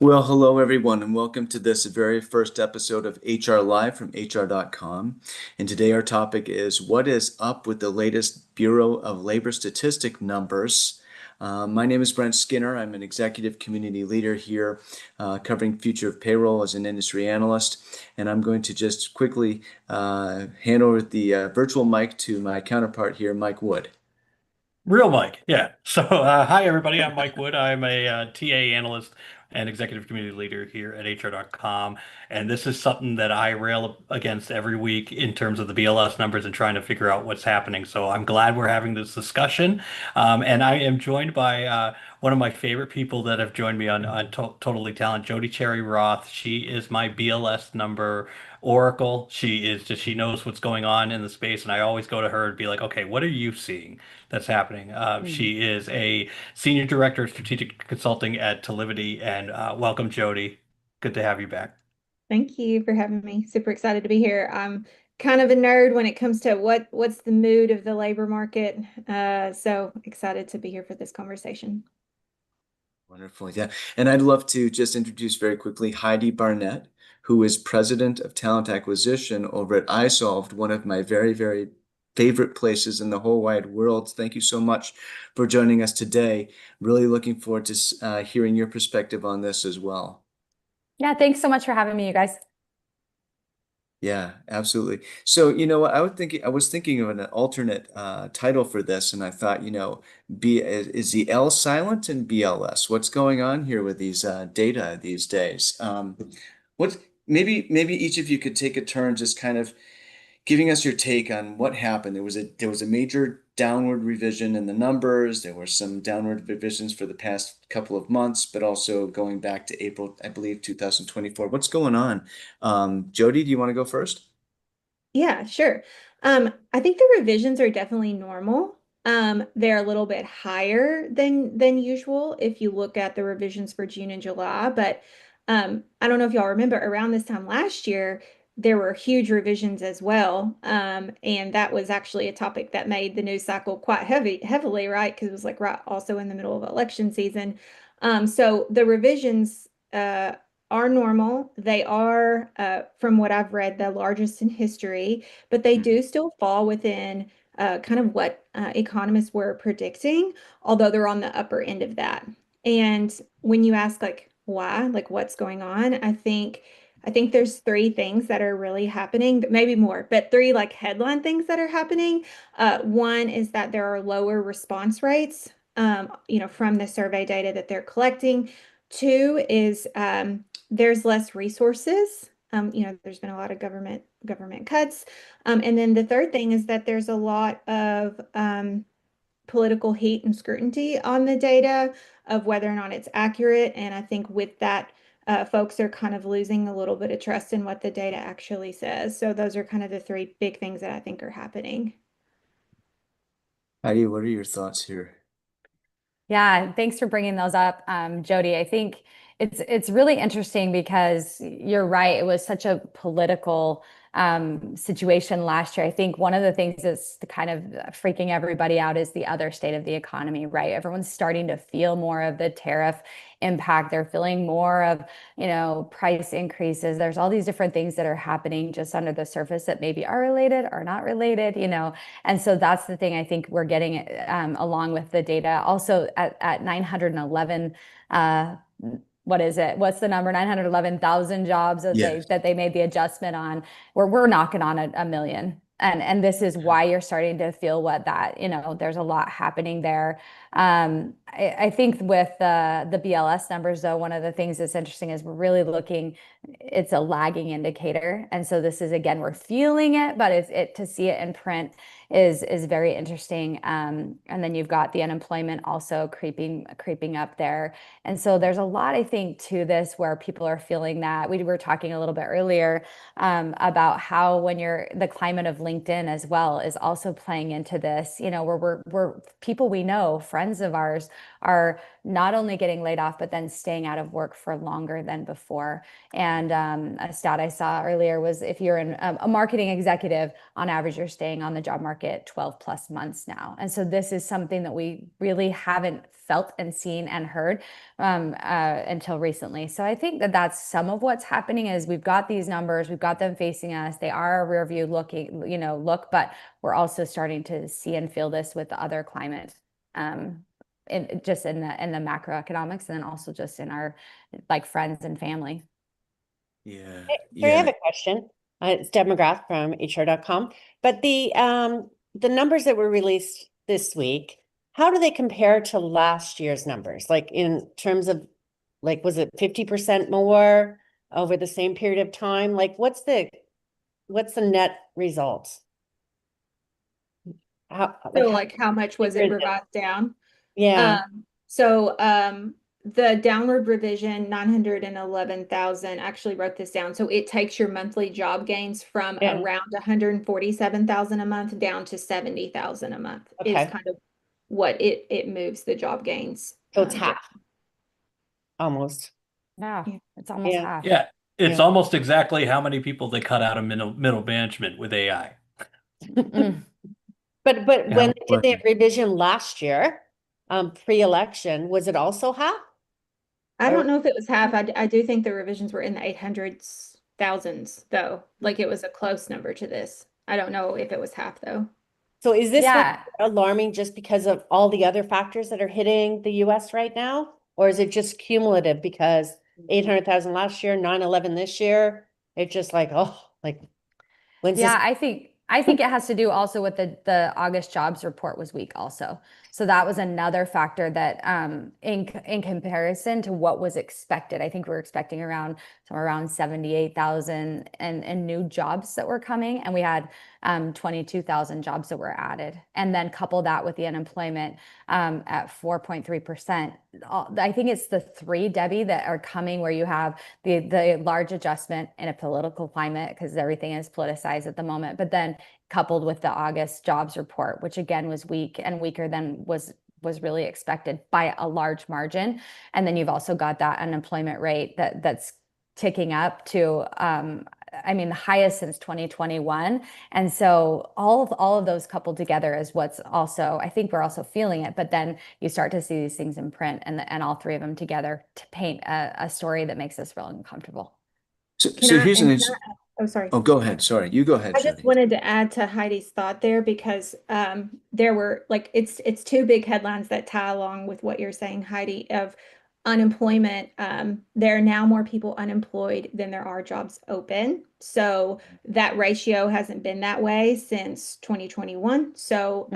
Well, hello everyone, and welcome to this very first episode of HR Live from HR.com. And today our topic is what is up with the latest Bureau of Labor Statistic numbers. My name is Brent Skinner. I'm an executive community leader here covering future of payroll as an industry analyst. And I'm going to just quickly hand over the virtual mic to my counterpart here, Mike Wood. Real Mike, yeah. Hi everybody. I'm Mike Wood. I'm a TA analyst and executive community leader here at HR.com. And this is something that I rail against every week in terms of the BLS numbers and trying to figure out what's happening. So I'm glad we're having this discussion. And I am joined by one of my favorite people that have joined me on Totally Talent, Jody Cherry Roth. She is my BLS number oracle. She knows what's going on in the space. And I always go to her and be like, okay, what are you seeing that's happening? Mm. She is a senior director of strategic consulting at Talivity, and welcome, Jody. Good to have you back. Thank you for having me. Super excited to be here. I'm kind of a nerd when it comes to what's the mood of the labor market. So excited to be here for this conversation. Wonderful. Yeah. And I'd love to just introduce very quickly Heidi Barnett, who is president of talent acquisition over at iSolved, one of my very, very favorite places in the whole wide world. Thank you so much for joining us today. Really looking forward to hearing your perspective on this as well. Yeah, thanks so much for having me, you guys. Yeah, absolutely. So, you know what, I was thinking of an alternate title for this, and I thought, is the L silent in BLS? What's going on here with these data these days? What maybe each of you could take a turn just kind of giving us your take on what happened. There was a major downward revision in the numbers. There were some downward revisions for the past couple of months, but also going back to April, I believe, 2024. What's going on? Jody, do you want to go first? Yeah, sure. I think the revisions are definitely normal. They're a little bit higher than usual if you look at the revisions for June and July. But I don't know if y'all remember around this time last year, there were huge revisions as well. And that was actually a topic that made the news cycle quite heavily, right? Because it was like right also in the middle of election season. So the revisions are normal. They are, from what I've read, the largest in history, but they do still fall within kind of what economists were predicting, although they're on the upper end of that. And when you ask like why, like what's going on, I think there's three things that are really happening, maybe more, but three like headline things that are happening. One is that there are lower response rates, from the survey data that they're collecting. Two is there's less resources. There's been a lot of government cuts. And then the third thing is that there's a lot of political heat and scrutiny on the data of whether or not it's accurate. And I think with that, folks are kind of losing a little bit of trust in what the data actually says. So those are kind of the three big things that I think are happening. Heidi, what are your thoughts here? Yeah, thanks for bringing those up, Jody. I think it's really interesting because you're right. It was such a political situation last year. I think one of the things that's kind of freaking everybody out is the other state of the economy, right? Everyone's starting to feel more of the tariff impact. They're feeling more of, price increases. There's all these different things that are happening just under the surface that maybe are related or not related. And so that's the thing I think we're getting along with the data. Also at 911, what is it? What's the number? 911,000 jobs that Yeah. they made the adjustment on, where we're knocking on a million. And this is why you're starting to feel there's a lot happening there. I think with the BLS numbers, though, one of the things that's interesting is we're really looking, it's a lagging indicator. And so this is, again, we're feeling it, but to see it in print is very interesting. And then you've got the unemployment also creeping up there. And so there's a lot, I think, to this where people are feeling that. We were talking a little bit earlier about how when the climate of LinkedIn as well is also playing into this, where we're people we know, friends of ours, are not only getting laid off, but then staying out of work for longer than before. And a stat I saw earlier was if you're a marketing executive, on average, you're staying on the job market market 12 plus months now. And so this is something that we really haven't felt and seen and heard until recently. So I think that that's some of what's happening is we've got these numbers, we've got them facing us. They are a rear view looking, look, but we're also starting to see and feel this with the other climate, just in the macroeconomics, and then also just in our like friends and family. Yeah. Sorry, I have Yeah. a question. It's Deb McGrath from HR.com. But the numbers that were released this week, how do they compare to last year's numbers? Like in terms of, like, was it 50% more over the same period of time? Like, what's the net result? So like how much was it revised down? Yeah. So the downward revision, 911,000, actually wrote this down. So it takes your monthly job gains from around 147,000 a month down to 70,000 a month is Okay. kind of what it moves the job gains. So it's half. Almost. Yeah, Yeah. it's almost Yeah. half. Yeah, it's Yeah. almost exactly how many people they cut out of middle management with AI. Mm. But Yeah, when they did the working. revision last year, pre-election, was it also half? I don't know if it was half. I do think the revisions were in the 800s, thousands, though. Like it was a close number to this. I don't know if it was half, though. So is this Yeah. alarming just because of all the other factors that are hitting the US right now? Or is it just cumulative because 800,000 last year, 9/11 this year? It's just like, oh, like when's Yeah, this? I think it has to do also with the August jobs report was weak also. So that was another factor that in comparison to what was expected, I think we were expecting somewhere around 78,000 and new jobs that were coming, and we had 22,000 jobs that were added. And then couple that with the unemployment at 4.3%. I think it's the three, Debbie, that are coming where you have the large adjustment in a political climate because everything is politicized at the moment, but then coupled with the August jobs report, which again was weak and weaker than was really expected by a large margin. And then you've also got that unemployment rate that's ticking up to I mean the highest since 2021. And so all of those coupled together is what's also, I think we're also feeling it, but then you start to see these things in print and all three of them together to paint a story that makes us real uncomfortable. So Can I, here's an and interesting. oh, sorry. Oh, go ahead. Sorry, you go ahead, I just Jody. wanted to add to Heidi's thought there because there were like it's two big headlines that tie along with what you're saying, Heidi, of unemployment. There are now more people unemployed than there are jobs open. So that ratio hasn't been that way since 2021. So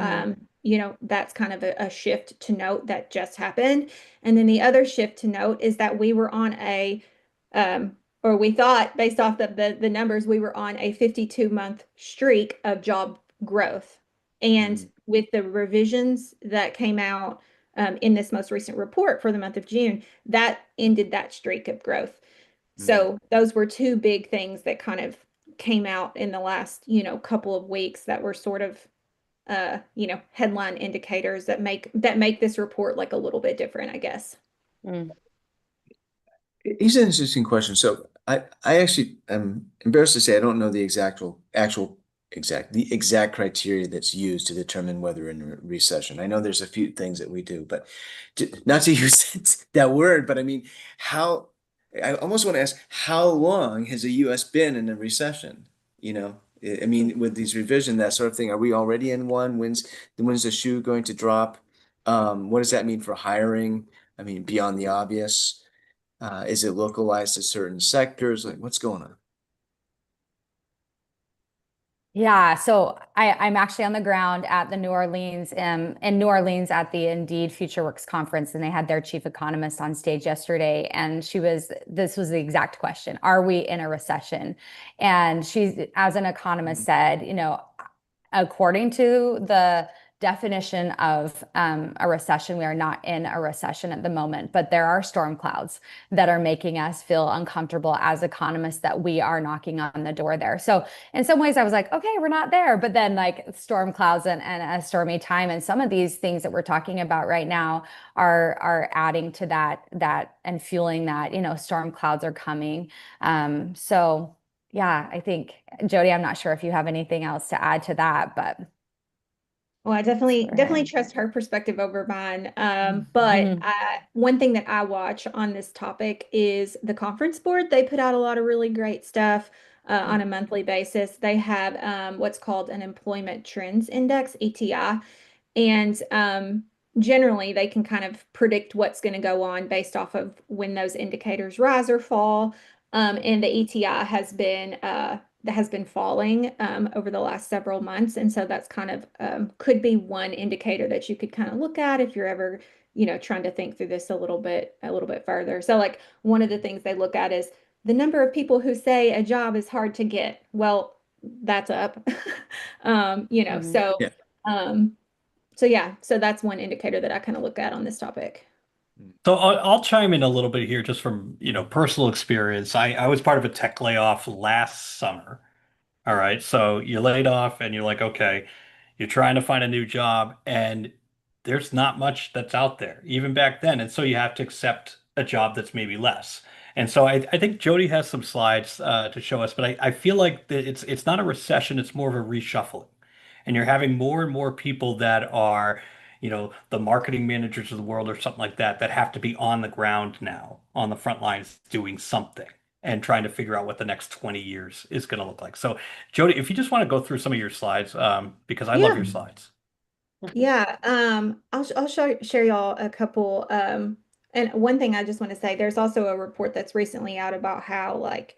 that's kind of a shift to note that just happened. And then the other shift to note is that we were on or we thought based off the numbers, we were on a 52-month streak of job growth. And with the revisions that came out in this most recent report for the month of June, that ended that streak of growth. So those were two big things that kind of came out in the last, couple of weeks that were sort of headline indicators that make this report like a little bit different, I guess. Here's an interesting question. So I actually am embarrassed to say I don't know the exact criteria that's used to determine whether we're in a recession. I know there's a few things that we do, but not to use that word, but I mean, I almost want to ask, how long has the US been in a recession? I mean, with these revision, that sort of thing, are we already in one? When's the shoe going to drop? What does that mean for hiring? I mean, beyond the obvious. Is it localized to certain sectors? Like, what's going on? Yeah, so I'm actually on the ground at the New Orleans, in New Orleans at the Indeed Future Works conference, and they had their chief economist on stage yesterday, and this was the exact question: are we in a recession? And she, as an economist, said, according to the definition of a recession, we are not in a recession at the moment, but there are storm clouds that are making us feel uncomfortable as economists that we are knocking on the door there. So in some ways I was like, okay, we're not there, but then like storm clouds and a stormy time, and some of these things that we're talking about right now are adding to that and fueling that, storm clouds are coming. So yeah, I think, Jody, I'm not sure if you have anything else to add to that, but Well, I definitely Right. trust her perspective over mine. But one thing that I watch on this topic is the conference board. They put out a lot of really great stuff on a monthly basis. They have what's called an Employment Trends Index, ETI, and generally they can kind of predict what's going to go on based off of when those indicators rise or fall. And the ETI has been falling over the last several months. And so that's kind of could be one indicator that you could kind of look at if you're ever, trying to think through this a little bit further. So like one of the things they look at is the number of people who say a job is hard to get. Well, that's up. So Yeah. um, so yeah, so that's one indicator that I kind of look at on this topic. So I'll chime in a little bit here just from, personal experience. I was part of a tech layoff last summer. All right. So you're laid off and you're like, okay, you're trying to find a new job and there's not much that's out there, even back then. And so you have to accept a job that's maybe less. And so I think Jody has some slides to show us, but I feel like that it's not a recession, it's more of a reshuffling. And you're having more and more people that are, the marketing managers of the world or something like that, that have to be on the ground now, on the front lines doing something and trying to figure out what the next 20 years is going to look like. So, Jody, if you just want to go through some of your slides, because I love Yeah. your slides. Yeah, share y'all a couple. And one thing I just want to say, there's also a report that's recently out about how like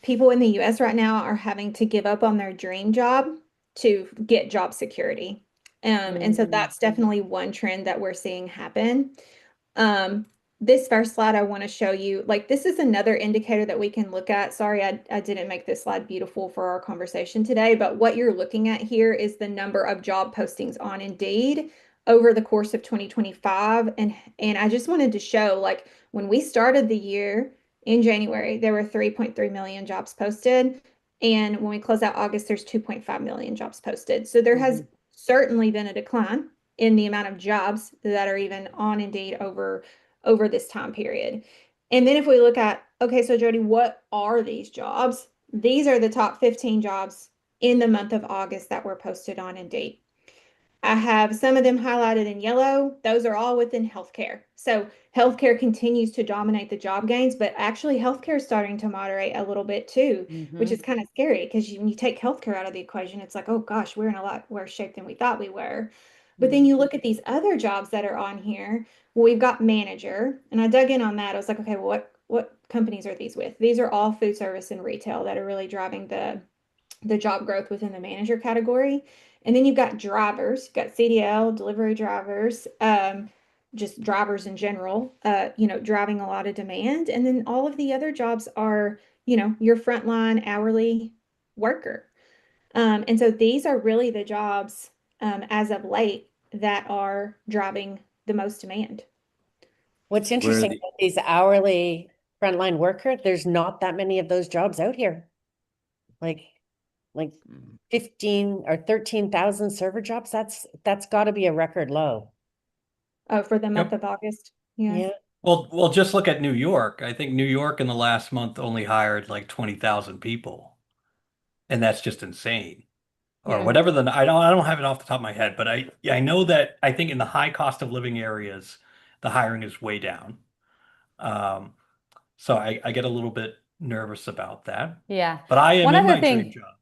people in the US right now are having to give up on their dream job to get job security. And so Mm. that's definitely one trend that we're seeing happen. Um, this first slide I want to show you, like this is another indicator that we can look at. Sorry, I didn't make this slide beautiful for our conversation today, but what you're looking at here is the number of job postings on Indeed over the course of 2025. And I just wanted to show like when we started the year in January, there were 3.3 million jobs posted. And when we close out August, there's 2.5 million jobs posted. So there has certainly been a decline in the amount of jobs that are even on Indeed over this time period. And then if we look at, okay, so Jody, what are these jobs? These are the top 15 jobs in the month of August that were posted on Indeed. I have some of them highlighted in yellow. Those are all within healthcare. So healthcare continues to dominate the job gains, but actually healthcare is starting to moderate a little bit too, which is kind of scary because when you take healthcare out of the equation, it's like, oh gosh, we're in a lot worse shape than we thought we were. But then you look at these other jobs that are on here. Well, we've got manager, and I dug in on that. I was like, okay, well, what companies are these with? These are all food service and retail that are really driving the job growth within the manager category. And then you've got drivers, you've got CDL, delivery drivers, just drivers in general, driving a lot of demand. And then all of the other jobs are, your frontline hourly worker. And so these are really the jobs as of late that are driving the most demand. What's Where interesting the about these hourly frontline worker, there's not that many of those jobs out here. Like like 15 or 13,000 server jobs. That's got to be a record low. Oh, for the month Yep. of August. Yeah. Yeah. Well, just look at New York. I think New York in the last month only hired like 20,000 people, and that's just insane. Or Yeah. whatever I don't have it off the top of my head, but I know that I think in the high cost of living areas, the hiring is way down. Um, so I get a little bit nervous about that. Yeah. But I am One in other my dream thing, job.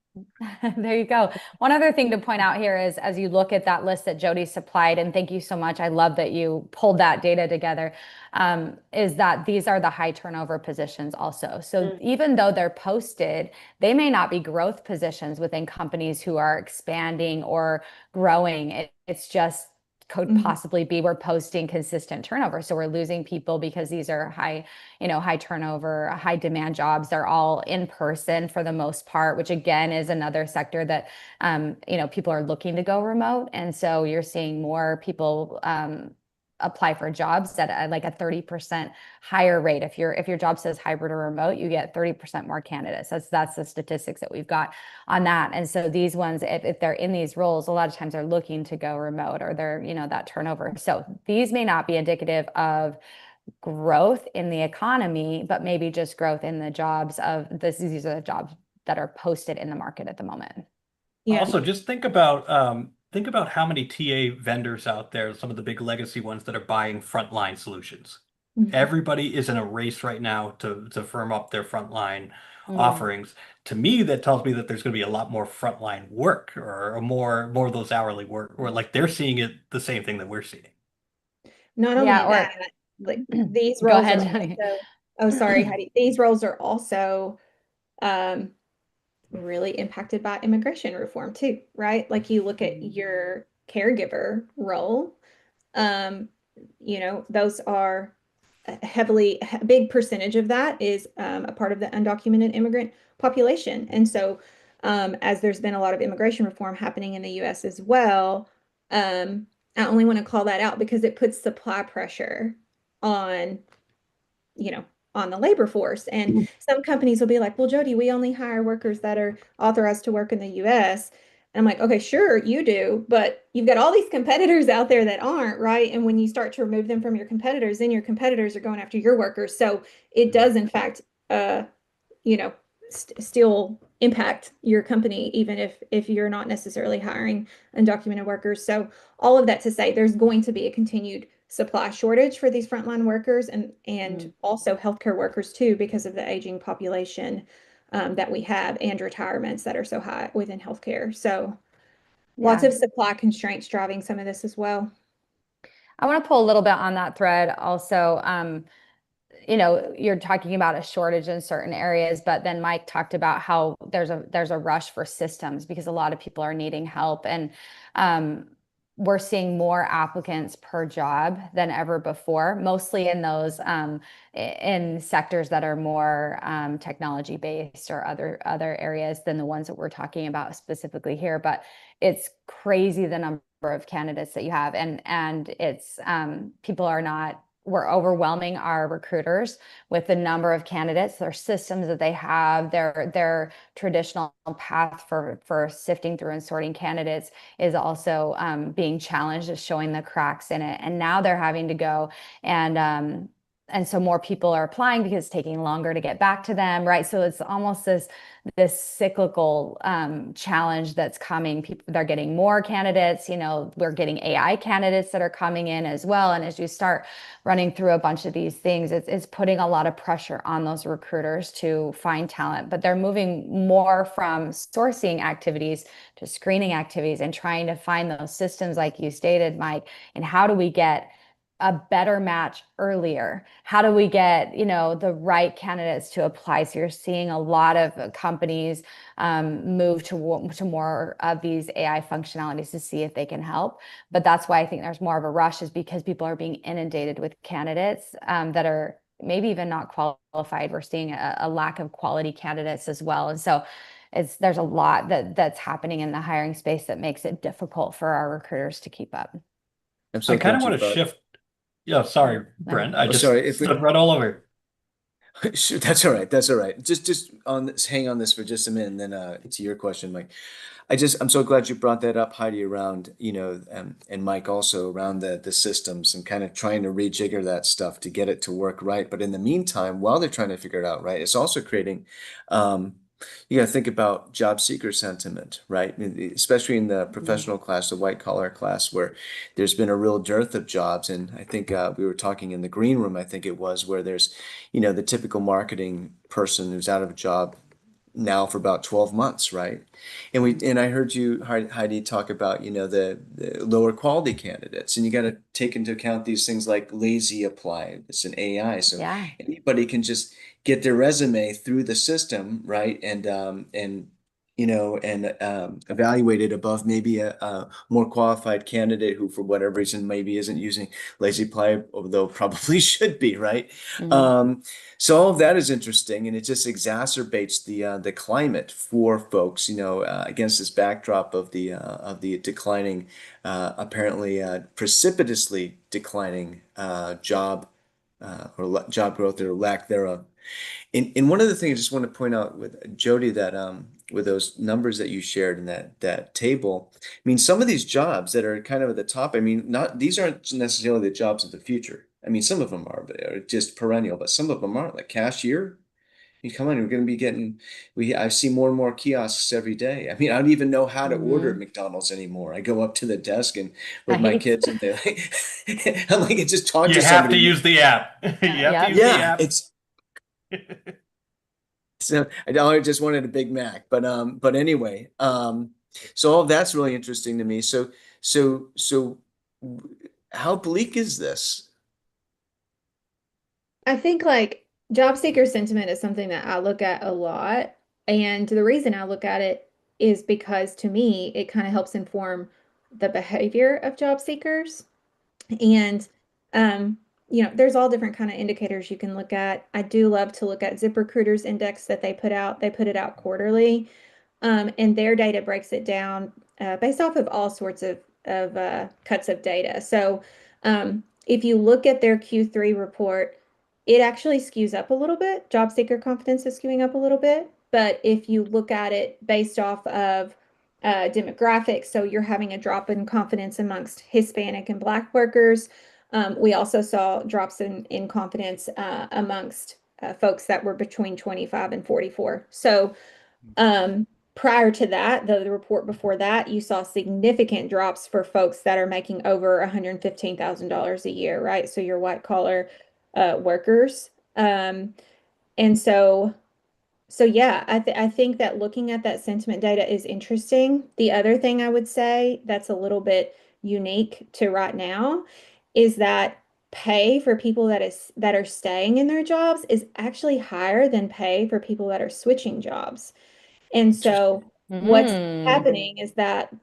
there you go. One other thing to point out here is as you look at that list that Jody supplied, and thank you so much. I love that you pulled that data together, is that these are the high turnover positions also. So even though they're posted, they may not be growth positions within companies who are expanding or growing. It's just could possibly be we're posting consistent turnover. So we're losing people because these are high turnover, high demand jobs. They're all in person for the most part, which again is another sector that, people are looking to go remote. And so you're seeing more people, apply for jobs at like a 30% higher rate. If your job says hybrid or remote, you get 30% more candidates. That's the statistics that we've got on that. And so these ones, if they're in these roles, a lot of times they're looking to go remote or they're, that turnover. So these may not be indicative of growth in the economy, but maybe just growth in the jobs of this. These are the jobs that are posted in the market at the moment. Yeah. Also, just think about think about how many TA vendors out there, some of the big legacy ones that are buying frontline solutions. Mhm. Everybody is in a race right now to firm up their frontline Mm. offerings. To me, that tells me that there's going to be a lot more frontline work or more of those hourly work, or like they're seeing it the same thing that we're seeing. Not Yeah, only or that, like these go roles ahead, are Jody. also, oh, sorry, Heidi. These roles are also um, really impacted by immigration reform too, right? Like you look at your caregiver role, um, those are a big percentage of that is a part of the undocumented immigrant population. And so, as there's been a lot of immigration reform happening in the US as well, I only want to call that out because it puts supply pressure on you know, on the labor force. And some companies will be like, well, Jody, we only hire workers that are authorized to work in the US. And I'm like, okay, sure, you do, but you've got all these competitors out there that aren't, right? And when you start to remove them from your competitors, then your competitors are going after your workers. So it does, in fact, uh, you know, still impact your company, even if you're not necessarily hiring undocumented workers. So all of that to say, there's going to be a continued supply shortage for these frontline workers and Mm. also healthcare workers too, because of the aging population that we have and retirements that are so high within healthcare. So lots Yeah. of supply constraints driving some of this as well. I want to pull a little bit on that thread also. You're talking about a shortage in certain areas, but then Mike talked about how there's a rush for systems because a lot of people are needing help, and we're seeing more applicants per job than ever before, mostly in those in sectors that are more technology based or other areas than the ones that we're talking about specifically here. But it's crazy the number of candidates that you have, and it's people are not we're overwhelming our recruiters with the number of candidates, their systems that they have, their traditional path for sifting through and sorting candidates is also being challenged, is showing the cracks in it. And now they're having to go and so more people are applying because it's taking longer to get back to them, right? So it's almost this cyclical challenge that's coming. People, they're getting more candidates. We're getting AI candidates that are coming in as well. And as you start running through a bunch of these things, it's putting a lot of pressure on those recruiters to find talent. But they're moving more from sourcing activities to screening activities and trying to find those systems, like you stated, Mike. And how do we get a better match earlier? How do we get, the right candidates to apply? So you're seeing a lot of companies move to more of these AI functionalities to see if they can help. But that's why I think there's more of a rush, is because people are being inundated with candidates that are maybe even not qualified. We're seeing a lack of quality candidates as well. And so there's a lot that's happening in the hiring space that makes it difficult for our recruiters to keep up. I'm I so kind of glad you want to brought. shift. Yeah, sorry, Brent. I Oh, just sorry. If we, stepped right all over. Sure, that's all right. That's all right. Just on this, hang on this for just a minute, and then to your question, Mike. I'm so glad you brought that up, Heidi, around, and Mike also around the systems and kind of trying to rejigger that stuff to get it to work right. But in the meantime, while they're trying to figure it out, right, it's also creating, um, you got to think about job seeker sentiment, right? Especially in the professional class, the white collar class, where there's been a real dearth of jobs. And I think we were talking in the green room, I think it was, where there's, the typical marketing person who's out of a job now for about 12 months, right? And I heard you, Heidi, talk about, the lower quality candidates, and you got to take into account these things like lazy apply. It's an AI, so Yeah. anybody can just get their resume through the system, right? And evaluated above maybe a more qualified candidate who, for whatever reason, maybe isn't using lazy apply, although probably should be, right? Mhm. So all of that is interesting, and it just exacerbates the climate for folks, against this backdrop of the declining, apparently precipitously declining job growth or lack thereof. And one of the things I just want to point out with Jody, that with those numbers that you shared in that table, I mean, some of these jobs that are kind of at the top, I mean, not these aren't necessarily the jobs of the future. I mean, some of them are just perennial, but some of them aren't, like cashier. You come on, we're going to be getting, I see more and more kiosks every day. I mean, I don't even know how to order at Mhm. McDonald's anymore. I go up to the desk and with my Right. kids and they like, I'm like, just talk You to have to somebody. use the app. You have to use Yep. the Yeah, app. it's so I just wanted a Big Mac, but anyway, so all of that's really interesting to me. So how bleak is this? I think like job seeker sentiment is something that I look at a lot. And the reason I look at it is because to me, it kind of helps inform the behavior of job seekers. And um, there's all different kind of indicators you can look at. I do love to look at ZipRecruiter's index that they put out. They put it out quarterly. And their data breaks it down based off of all sorts of cuts of data. So if you look at their Q3 report, it actually skews up a little bit. Job seeker confidence is skewing up a little bit. But if you look at it based off of demographics, so you're having a drop in confidence amongst Hispanic and Black workers. We also saw drops in confidence amongst folks that were between 25 and 44. So um, prior to that, the report before that, you saw significant drops for folks that are making over $115,000 a year, right? So your white collar workers. And so yeah, I think that looking at that sentiment data is interesting. The other thing I would say that's a little bit unique to right now is that pay for people that are staying in their jobs is actually higher than pay for people that are switching jobs. And so Interesting. what's Mm. happening is that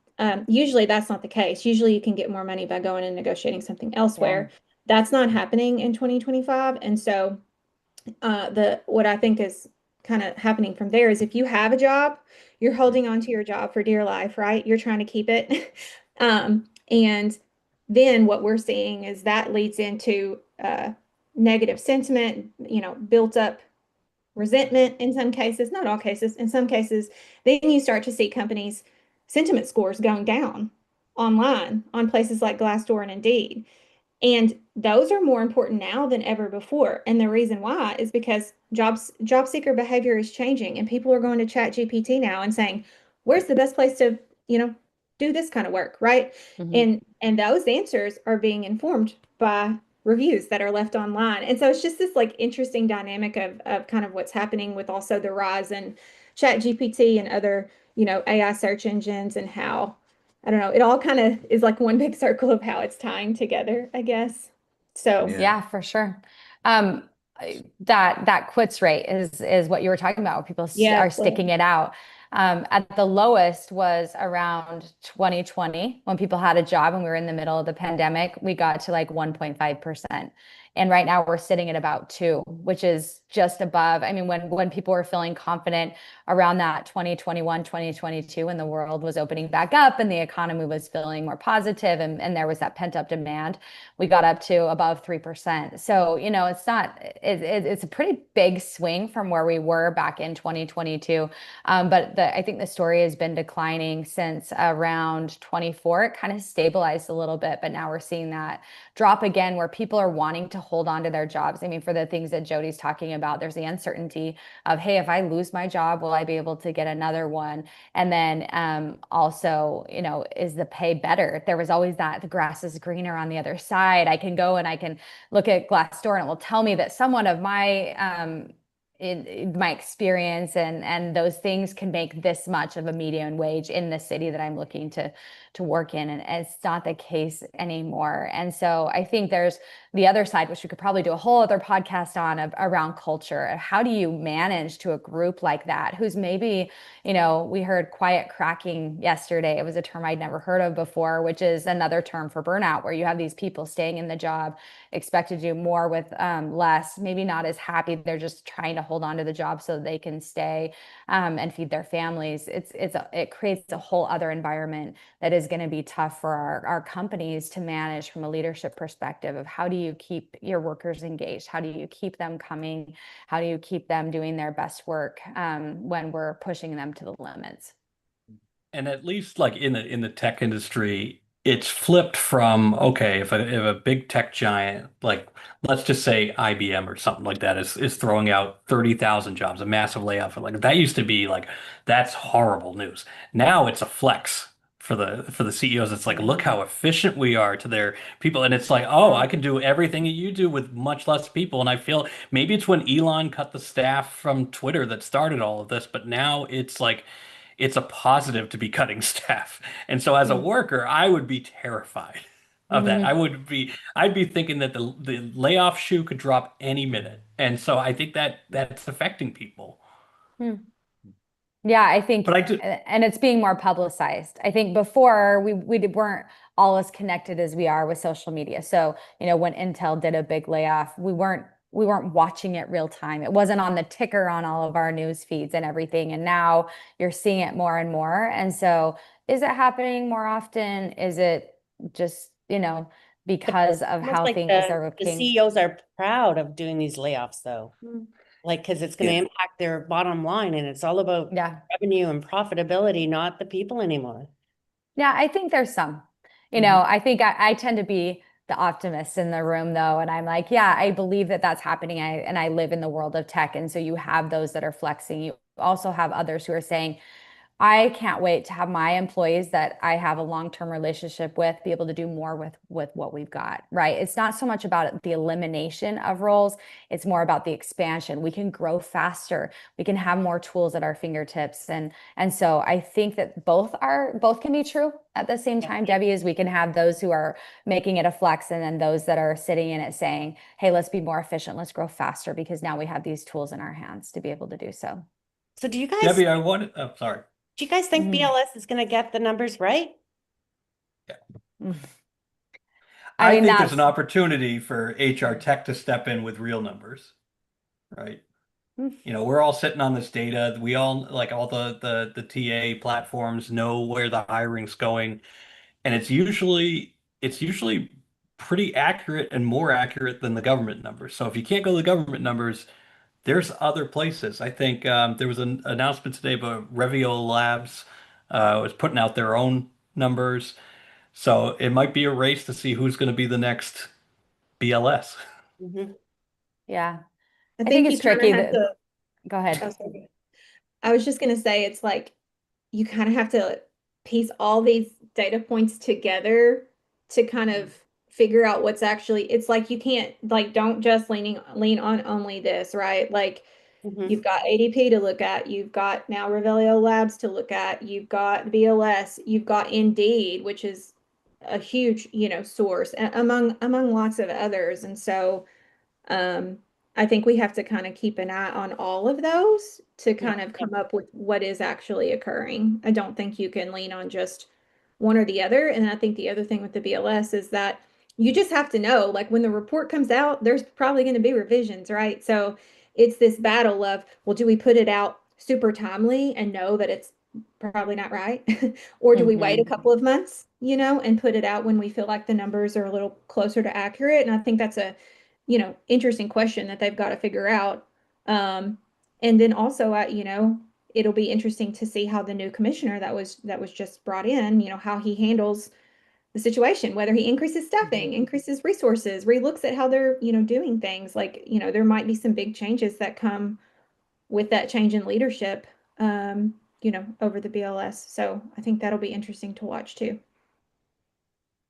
usually that's not the case. Usually you can get more money by going and negotiating something Yeah. elsewhere. That's not happening in 2025. And so the what I think is kind of happening from there is if you have a job, you're holding on to your job for dear life, right? You're trying to keep it. And then what we're seeing is that leads into negative sentiment, built up resentment in some cases, not all cases, in some cases, then you start to see companies' sentiment scores going down online on places like Glassdoor and Indeed. And those are more important now than ever before. And the reason why is because job seeker behavior is changing and people are going to chat GPT now and saying, where's the best place to, do this kind of work, right? Mhm. And those answers are being informed by reviews that are left online. And so it's just this like interesting dynamic of kind of what's happening with also the rise in chat GPT and other, AI search engines and how I don't know. It all kind of is like one big circle of how it's tying together, I guess. So, Yeah. Yeah, for sure. That quits rate is what you were talking about, where people yeah, are sticking it out. At the lowest was around 2020 when people had a job and we were in the middle of the pandemic. We got to like 1.5%. And right now we're sitting at about 2, which is just above. I mean, when people were feeling confident around that 2021, 2022, when the world was opening back up and the economy was feeling more positive and there was that pent up demand, we got up to above 3%. So, it's not, it's a pretty big swing from where we were back in 2022. But I think the story has been declining since around 24. It kind of stabilized a little bit, but now we're seeing that drop again where people are wanting to hold on to their jobs. I mean, for the things that Jody's talking about, there's the uncertainty of, hey, if I lose my job, will I be able to get another one? And then also, is the pay better? There was always that the grass is greener on the other side. I can go and I can look at Glassdoor and it will tell me that someone of my in my experience and those things can make this much of a median wage in the city that I'm looking to work in, and it's not the case anymore. And so I think there's the other side, which we could probably do a whole other podcast on, around culture. How do you manage to a group like that who's maybe, we heard quiet cracking yesterday. It was a term I'd never heard of before, which is another term for burnout, where you have these people staying in the job, expect to do more with less, maybe not as happy. They're just trying to hold on to the job so they can stay and feed their families. It creates a whole other environment that is going to be tough for our companies to manage from a leadership perspective of how do you keep your workers engaged? How do you keep them coming? How do you keep them doing their best work when we're pushing them to the limits? And at least like in the tech industry, it's flipped from, okay, if a big tech giant, like let's just say IBM or something like that, is throwing out 30,000 jobs, a massive layoff, like that used to be like that's horrible news. Now it's a flex for the CEOs. It's like, look how efficient we are to their people. And it's like, oh, I can do everything that you do with much less people. And I feel maybe it's when Elon cut the staff from Twitter that started all of this, but now it's like it's a positive to be cutting staff. And so as a worker, I would be terrified of that. Mhm. I'd be thinking that the layoff shoe could drop any minute. And so I think that that's affecting people. Hmm. Yeah, I But think, I do, and it's being more publicized. I think before we weren't all as connected as we are with social media. So, when Intel did a big layoff, we weren't watching it real time. It wasn't on the ticker on all of our news feeds and everything. And now you're seeing it more and more. And so, is it happening more often? Is it just, But because of almost how like things the are the looking? CEOs are proud of doing these layoffs, though. Mm. Like, because it's going to Yeah. impact their bottom line, and it's all about Yeah. revenue and profitability, not the people anymore. Yeah, I think there's some. I think I tend to be the optimist in the room though. And I'm like, yeah, I believe that that's happening. And I live in the world of tech. And so you have those that are flexing. You also have others who are saying, I can't wait to have my employees that I have a long-term relationship with be able to do more with what we've got, right? It's not so much about the elimination of roles, it's more about the expansion. We can grow faster. We can have more tools at our fingertips. And so I think that both can be true at the same time, Debbie, is we can have those who are making it a flex and then those that are sitting in it saying, hey, let's be more efficient, let's grow faster because now we have these tools in our hands to be able to do so. So Debbie, I wanted, oh, sorry. do you guys think Mhm. BLS is going to get the numbers right? I I mean, think there's an that's opportunity for HR tech to step in with real numbers, right? mm, We're all sitting on this data. We all like all the TA platforms know where the hiring's going, and it's usually pretty accurate and more accurate than the government numbers. So if you can't go to the government numbers, there's other places. I think there was an announcement today about Revio Labs was putting out their own numbers. So it might be a race to see who's going to be the next BLS. Mhm. yeah. I I think think it's you kind of tricky have that to. go ahead. Oh, sorry. I was just going to say it's like you kind of have to piece all these data points together to kind of figure out what's actually, it's like you can't like don't just lean on only this, right? Like Mhm. you've got ADP to look at, you've got now Revelio Labs to look at, you've got BLS, you've got Indeed, which is a huge, source among lots of others. And so um, I think we have to kind of keep an eye on all of those to Yeah. kind of come up with what is actually occurring. I don't think you can lean on just one or the other. And I think the other thing with the BLS is that you just have to know, like when the report comes out, there's probably going to be revisions, right? So it's this battle of, well, do we put it out super timely and know that it's probably not right? Or do we wait a Hmm. couple of months, and put it out when we feel like the numbers are a little closer to accurate? And I think that's a interesting question that they've got to figure out. And then also, it'll be interesting to see how the new commissioner that was just brought in, how he handles the situation, whether he increases staffing, increases resources, relooks at how they're, doing things. Like, there might be some big changes that come with that change in leadership, over the BLS. So I think that'll be interesting to watch too.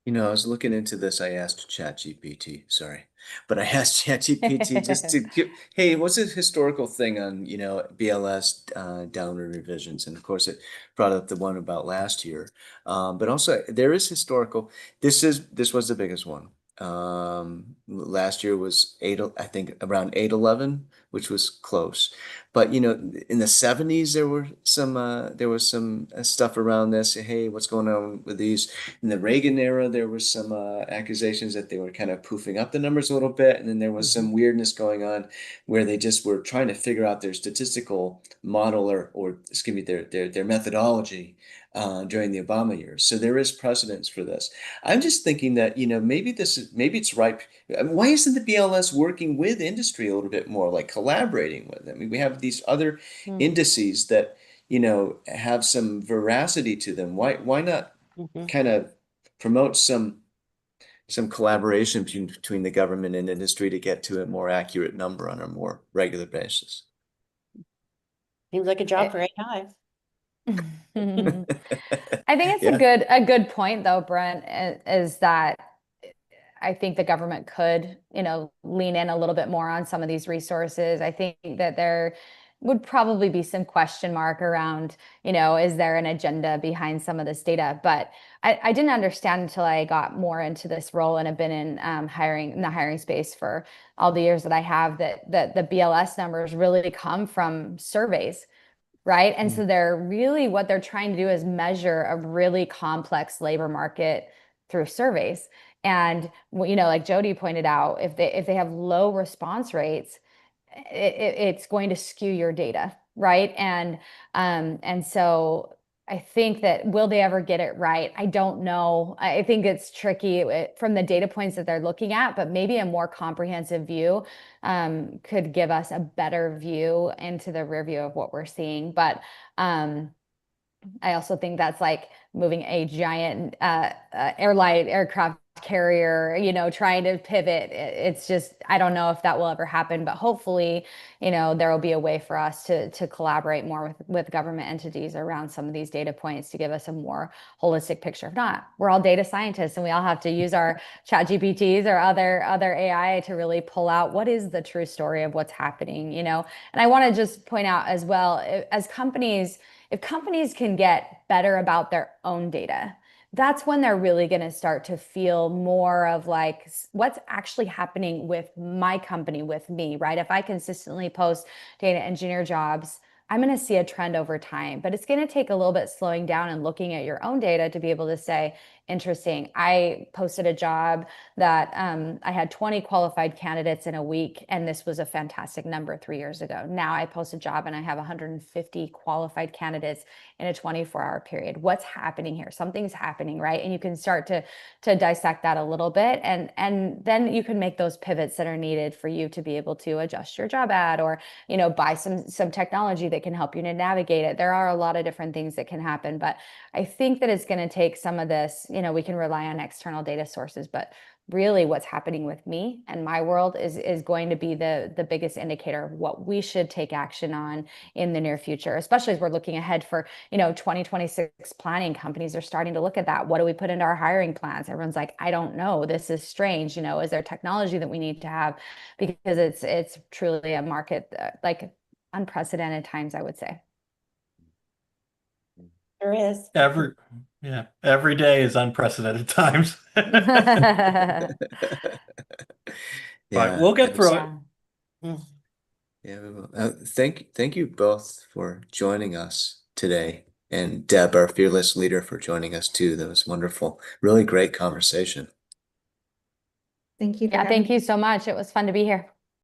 I was looking into this. I asked ChatGPT, sorry, but I asked ChatGPT just to give, hey, what's a historical thing on, BLS downward revisions? And of course, it brought up the one about last year. But also, there is historical. This was the biggest one. Last year was eight, I think around 811, which was close. But in the 70s, there was some stuff around this. Hey, what's going on with these? In the Reagan era, there was some accusations that they were kind of poofing up the numbers a little bit, and then there was some weirdness going on where they just were trying to figure out their statistical model or excuse me, their methodology during the Obama years. So there is precedence for this. I'm just thinking that maybe it's ripe. Why isn't the BLS working with industry a little bit more, like collaborating with them? I mean, we have these other Hmm. indices that have some veracity to them. Why not Mhm. kind of promote some collaboration between the government and industry to get to a more accurate number on a more regular basis. Seems like a job for AI. I think it's Yeah. a good point though, Brent, is that I think the government could, lean in a little bit more on some of these resources. I think that there would probably be some question mark around, is there an agenda behind some of this data? But I didn't understand until I got more into this role and have been in the hiring space for all the years that I have, that the BLS numbers really come from surveys. Right. And so what they're trying to do is measure a really complex labor market through surveys. And, like Jody pointed out, if they have low response rates, it's going to skew your data. Right. And so I think that, will they ever get it right? I don't know. I think it's tricky from the data points that they're looking at, but maybe a more comprehensive view could give us a better view into the rear view of what we're seeing. But I also think that's like moving a giant aircraft carrier, trying to pivot. It's just, I don't know if that will ever happen, but hopefully, there will be a way for us to collaborate more with government entities around some of these data points to give us a more holistic picture. If not, we're all data scientists and we all have to use our chat GPTs or other AI to really pull out what is the true story of what's happening, And I want to just point out as well, as companies, if companies can get better about their own data, that's when they're really going to start to feel more of like, what's actually happening with my company, with me, right? If I consistently post data engineer jobs, I'm going to see a trend over time, but it's going to take a little bit slowing down and looking at your own data to be able to say, interesting. I posted a job that I had 20 qualified candidates in a week, and this was a fantastic number 3 years ago. Now I post a job and I have 150 qualified candidates in a 24-hour period. What's happening here? Something's happening, right? And you can start to dissect that a little bit, and then you can make those pivots that are needed for you to be able to adjust your job ad, or buy some technology that can help you to navigate it. There are a lot of different things that can happen, but I think that it's going to take some of this. We can rely on external data sources, but really what's happening with me and my world is going to be the biggest indicator of what we should take action on in the near future, especially as we're looking ahead for 2026 planning. Companies are starting to look at that. What do we put into our hiring plans? Everyone's like, I don't know, this is strange. Is there technology that we need to have? Because it's truly a market like unprecedented times, I would say. There is. Every day is unprecedented times. But Yeah, we'll get through it. yeah, we will. Thank you both for joining us today, and Deb, our fearless leader, for joining us too. That was wonderful. Really great conversation. Thank you for Yeah, having thank you so much. It was fun to be here.